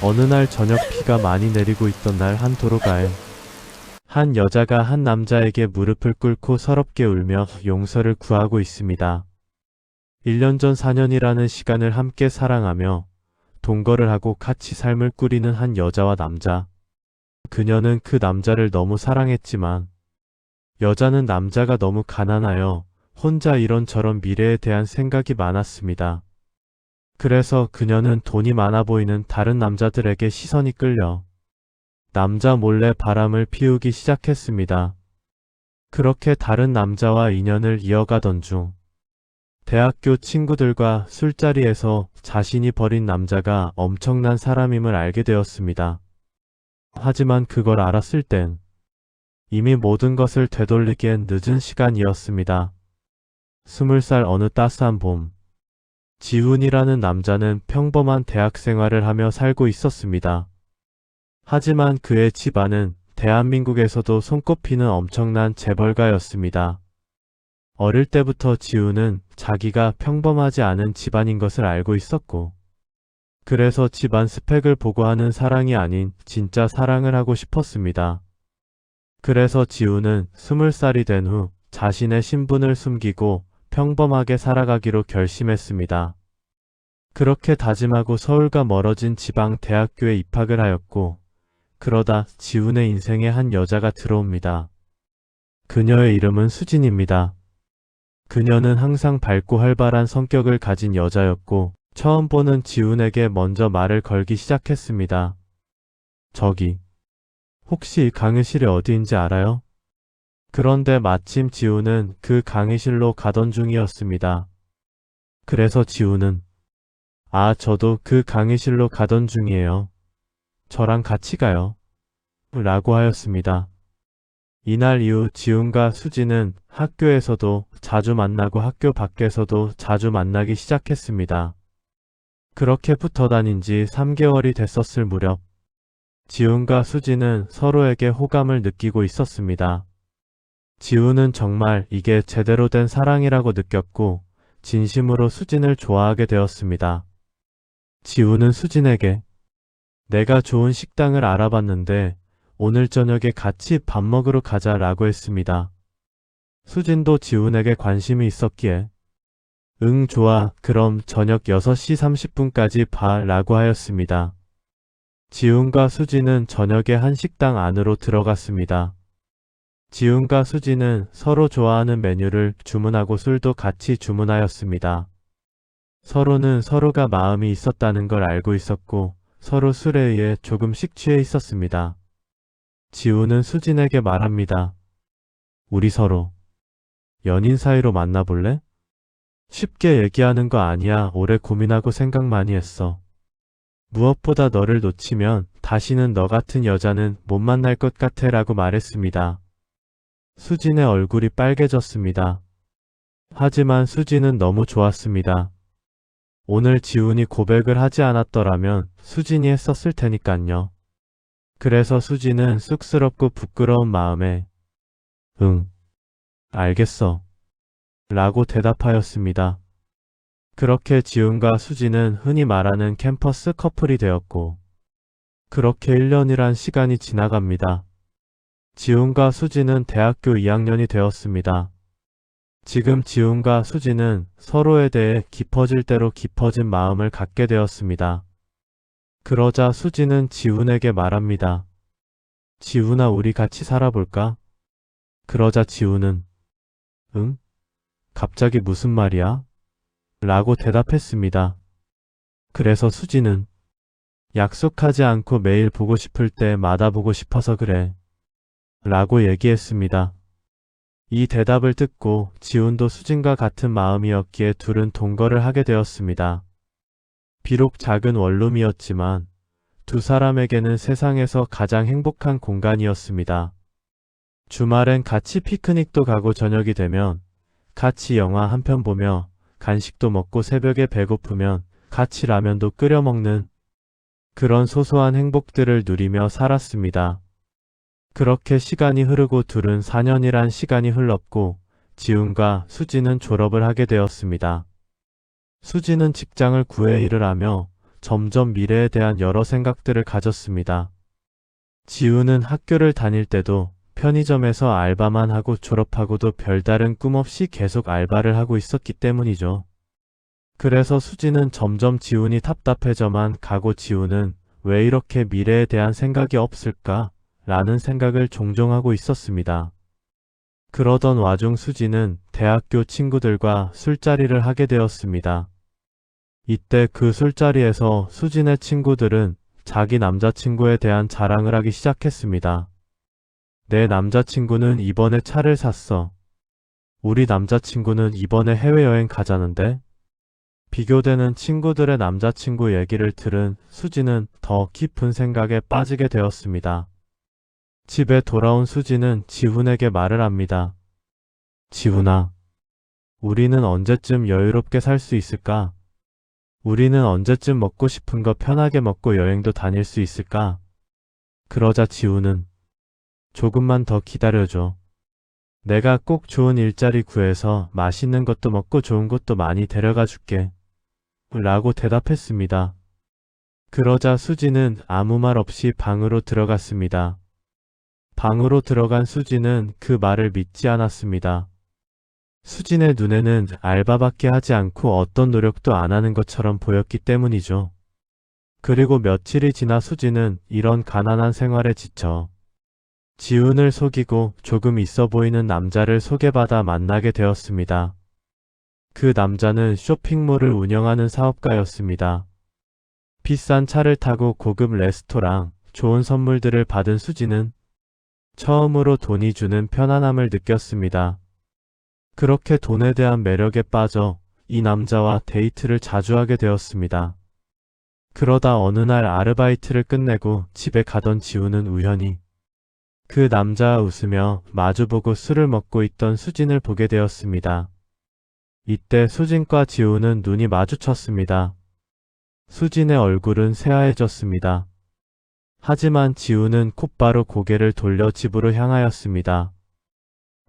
어느 날 저녁 비가 많이 내리고 있던 날 한 도로가에 한 여자가 한 남자에게 무릎을 꿇고 서럽게 울며 용서를 구하고 있습니다. 1년 전 4년이라는 시간을 함께 사랑하며 동거를 하고 같이 삶을 꾸리는 한 여자와 남자. 그녀는 그 남자를 너무 사랑했지만 여자는 남자가 너무 가난하여 혼자 이런저런 미래에 대한 생각이 많았습니다. 그래서 그녀는 돈이 많아 보이는 다른 남자들에게 시선이 끌려 남자 몰래 바람을 피우기 시작했습니다. 그렇게 다른 남자와 인연을 이어가던 중 대학교 친구들과 술자리에서 자신이 버린 남자가 엄청난 사람임을 알게 되었습니다. 하지만 그걸 알았을 땐 이미 모든 것을 되돌리기엔 늦은 시간이었습니다. 20살 어느 따스한 봄, 지훈이라는 남자는 평범한 대학 생활을 하며 살고 있었습니다. 하지만 그의 집안은 대한민국에서도 손꼽히는 엄청난 재벌가였습니다. 어릴 때부터 지훈은 자기가 평범하지 않은 집안인 것을 알고 있었고, 그래서 집안 스펙을 보고 하는 사랑이 아닌 진짜 사랑을 하고 싶었습니다. 그래서 지훈은 20살이 된 후 자신의 신분을 숨기고 평범하게 살아가기로 결심했습니다. 그렇게 다짐하고 서울과 멀어진 지방 대학교에 입학을 하였고, 그러다 지훈의 인생에 한 여자가 들어옵니다. 그녀의 이름은 수진입니다. 그녀는 항상 밝고 활발한 성격을 가진 여자였고, 처음 보는 지훈에게 먼저 말을 걸기 시작했습니다. 저기, 혹시 강의실이 어디인지 알아요? 그런데 마침 지훈은 그 강의실로 가던 중이었습니다. 그래서 지훈은 저도 그 강의실로 가던 중이에요. 저랑 같이 가요. 라고 하였습니다. 이날 이후 지훈과 수지는 학교에서도 자주 만나고 학교 밖에서도 자주 만나기 시작했습니다. 그렇게 붙어 다닌 지 3개월이 됐었을 무렵 지훈과 수지는 서로에게 호감을 느끼고 있었습니다. 지훈은 정말 이게 제대로 된 사랑이라고 느꼈고 진심으로 수진을 좋아하게 되었습니다. 지훈은 수진에게 내가 좋은 식당을 알아봤는데 오늘 저녁에 같이 밥 먹으러 가자라고 했습니다. 수진도 지훈에게 관심이 있었기에 응 좋아 그럼 저녁 6시 30분까지 봐 라고 하였습니다. 지훈과 수진은 저녁에 한 식당 안으로 들어갔습니다. 지훈과 수진은 서로 좋아하는 메뉴를 주문하고 술도 같이 주문하였습니다. 서로는 서로가 마음이 있었다는 걸 알고 있었고 서로 술에 의해 조금씩 취해 있었습니다. 지훈은 수진에게 말합니다. 우리 서로 연인 사이로 만나볼래? 쉽게 얘기하는 거 아니야. 오래 고민하고 생각 많이 했어. 무엇보다 너를 놓치면 다시는 너 같은 여자는 못 만날 것 같아 라고 말했습니다. 수진의 얼굴이 빨개졌습니다. 하지만 수진은 너무 좋았습니다. 오늘 지훈이 고백을 하지 않았더라면 수진이 했었을 테니깐요. 그래서 수진은 쑥스럽고 부끄러운 마음에 응, 알겠어 라고 대답하였습니다. 그렇게 지훈과 수진은 흔히 말하는 캠퍼스 커플이 되었고 그렇게 1년이란 시간이 지나갑니다. 지훈과 수진은 대학교 2학년이 되었습니다. 지금 지훈과 수진은 서로에 대해 깊어질 대로 깊어진 마음을 갖게 되었습니다. 그러자 수진은 지훈에게 말합니다. 지훈아 우리 같이 살아볼까? 그러자 지훈은 응? 갑자기 무슨 말이야? 라고 대답했습니다. 그래서 수진은 약속하지 않고 매일 보고 싶을 때마다 보고 싶어서 그래. 라고 얘기했습니다. 이 대답을 듣고 지훈도 수진과 같은 마음이었기에 둘은 동거를 하게 되었습니다. 비록 작은 원룸이었지만 두 사람에게는 세상에서 가장 행복한 공간이었습니다. 주말엔 같이 피크닉도 가고 저녁이 되면 같이 영화 한 편 보며 간식도 먹고 새벽에 배고프면 같이 라면도 끓여 먹는 그런 소소한 행복들을 누리며 살았습니다. 그렇게 시간이 흐르고 둘은 4년이란 시간이 흘렀고 지훈과 수진은 졸업을 하게 되었습니다. 수진은 직장을 구해 일을 하며 점점 미래에 대한 여러 생각들을 가졌습니다. 지우는 학교를 다닐 때도 편의점에서 알바만 하고 졸업하고도 별다른 꿈 없이 계속 알바를 하고 있었기 때문이죠. 그래서 수지는 점점 지훈이 답답해져만 가고 지훈은 왜 이렇게 미래에 대한 생각이 없을까? 라는 생각을 종종 하고 있었습니다. 그러던 와중 수지는 대학교 친구들과 술자리를 하게 되었습니다. 이때 그 술자리에서 수진의 친구들은 자기 남자친구에 대한 자랑을 하기 시작했습니다. 내 남자친구는 이번에 차를 샀어. 우리 남자친구는 이번에 해외여행 가자는데? 비교되는 친구들의 남자친구 얘기를 들은 수지는 더 깊은 생각에 빠지게 되었습니다. 집에 돌아온 수지는 지훈에게 말을 합니다. 지훈아, 우리는 언제쯤 여유롭게 살 수 있을까? 우리는 언제쯤 먹고 싶은 거 편하게 먹고 여행도 다닐 수 있을까? 그러자 지훈은 조금만 더 기다려줘. 내가 꼭 좋은 일자리 구해서 맛있는 것도 먹고 좋은 곳도 많이 데려가 줄게. 라고 대답했습니다. 그러자 수지는 아무 말 없이 방으로 들어갔습니다. 방으로 들어간 수지는 그 말을 믿지 않았습니다. 수진의 눈에는 알바밖에 하지 않고 어떤 노력도 안 하는 것처럼 보였기 때문이죠. 그리고 며칠이 지나 수지는 이런 가난한 생활에 지쳐 지훈을 속이고 조금 있어 보이는 남자를 소개받아 만나게 되었습니다. 그 남자는 쇼핑몰을 운영하는 사업가였습니다. 비싼 차를 타고 고급 레스토랑, 좋은 선물들을 받은 수지는 처음으로 돈이 주는 편안함을 느꼈습니다. 그렇게 돈에 대한 매력에 빠져 이 남자와 데이트를 자주 하게 되었습니다. 그러다 어느 날 아르바이트를 끝내고 집에 가던 지훈은 우연히 그 남자와 웃으며 마주보고 술을 먹고 있던 수진을 보게 되었습니다. 이때 수진과 지훈은 눈이 마주쳤습니다. 수진의 얼굴은 새하얘졌습니다. 하지만 지훈은 곧바로 고개를 돌려 집으로 향하였습니다.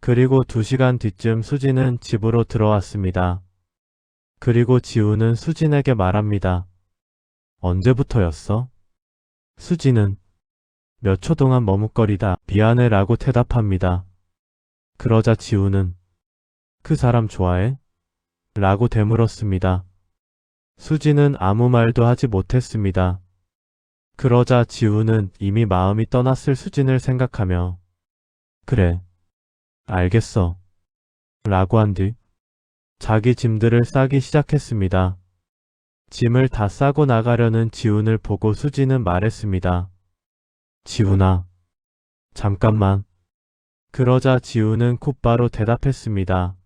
그리고 2시간 뒤쯤 수진은 집으로 들어왔습니다. 그리고 지훈은 수진에게 말합니다. 언제부터였어? 수진은 몇 초 동안 머뭇거리다 미안해 라고 대답합니다. 그러자 지훈은 그 사람 좋아해? 라고 되물었습니다. 수진은 아무 말도 하지 못했습니다. 그러자 지훈은 이미 마음이 떠났을 수진을 생각하며 그래, 알겠어. 라고 한 뒤 자기 짐들을 싸기 시작했습니다. 짐을 다 싸고 나가려는 지훈을 보고 수진은 말했습니다. 지훈아, 잠깐만. 그러자 지훈은 곧바로 대답했습니다.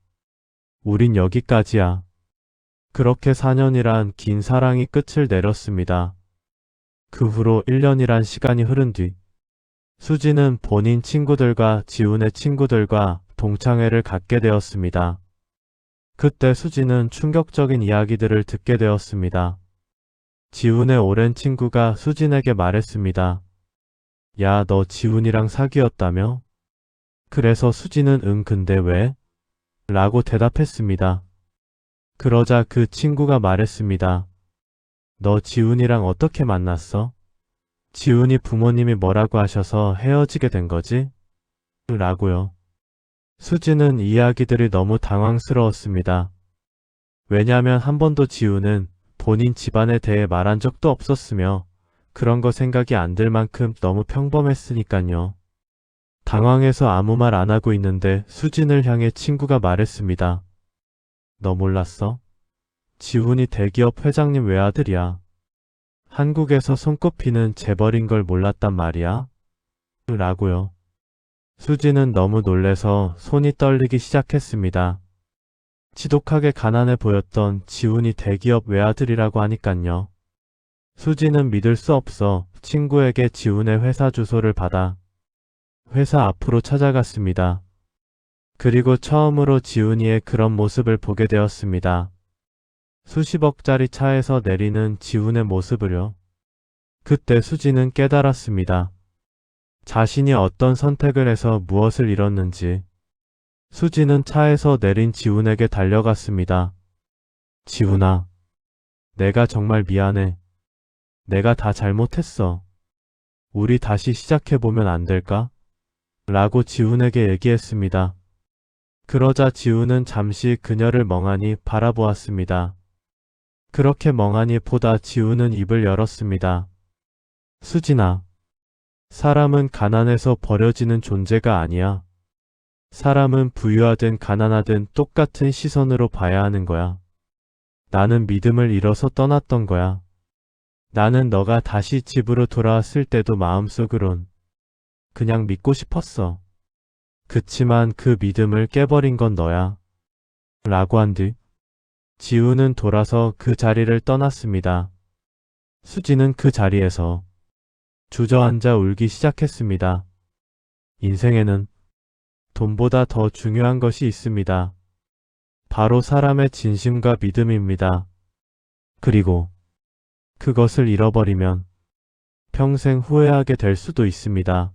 우린 여기까지야. 그렇게 4년이란 긴 사랑이 끝을 내렸습니다. 그 후로 1년이란 시간이 흐른 뒤 수지는 본인 친구들과 지훈의 친구들과 동창회를 갖게 되었습니다. 그때 수지는 충격적인 이야기들을 듣게 되었습니다. 지훈의 오랜 친구가 수진에게 말했습니다. 야, 너 지훈이랑 사귀었다며? 그래서 수지는 응, 근데 왜? 라고 대답했습니다. 그러자 그 친구가 말했습니다. 너 지훈이랑 어떻게 만났어? 지훈이 부모님이 뭐라고 하셔서 헤어지게 된 거지? 라고요. 수지는 이야기들이 너무 당황스러웠습니다. 왜냐하면 한 번도 지훈은 본인 집안에 대해 말한 적도 없었으며 그런 거 생각이 안 들 만큼 너무 평범했으니깐요. 당황해서 아무 말 안 하고 있는데 수진을 향해 친구가 말했습니다. 너 몰랐어? 지훈이 대기업 회장님 외아들이야. 한국에서 손꼽히는 재벌인 걸 몰랐단 말이야? 라고요. 수지는 너무 놀래서 손이 떨리기 시작했습니다. 지독하게 가난해 보였던 지훈이 대기업 외아들이라고 하니깐요. 수지는 믿을 수 없어 친구에게 지훈의 회사 주소를 받아 회사 앞으로 찾아갔습니다. 그리고 처음으로 지훈이의 그런 모습을 보게 되었습니다. 수십억짜리 차에서 내리는 지훈의 모습을요. 그때 수지는 깨달았습니다. 자신이 어떤 선택을 해서 무엇을 잃었는지. 수지는 차에서 내린 지훈에게 달려갔습니다. 지훈아, 내가 정말 미안해. 내가 다 잘못했어. 우리 다시 시작해보면 안 될까? 라고 지훈에게 얘기했습니다. 그러자 지훈은 잠시 그녀를 멍하니 바라보았습니다. 그렇게 멍하니 보다 지훈은 입을 열었습니다. 수진아, 사람은 가난해서 버려지는 존재가 아니야. 사람은 부유하든 가난하든 똑같은 시선으로 봐야 하는 거야. 나는 믿음을 잃어서 떠났던 거야. 나는 너가 다시 집으로 돌아왔을 때도 마음속으론 그냥 믿고 싶었어. 그치만 그 믿음을 깨버린 건 너야. 라고 한 뒤 지우는 돌아서 그 자리를 떠났습니다. 수지는 그 자리에서 주저앉아 울기 시작했습니다. 인생에는 돈보다 더 중요한 것이 있습니다. 바로 사람의 진심과 믿음입니다. 그리고 그것을 잃어버리면 평생 후회하게 될 수도 있습니다.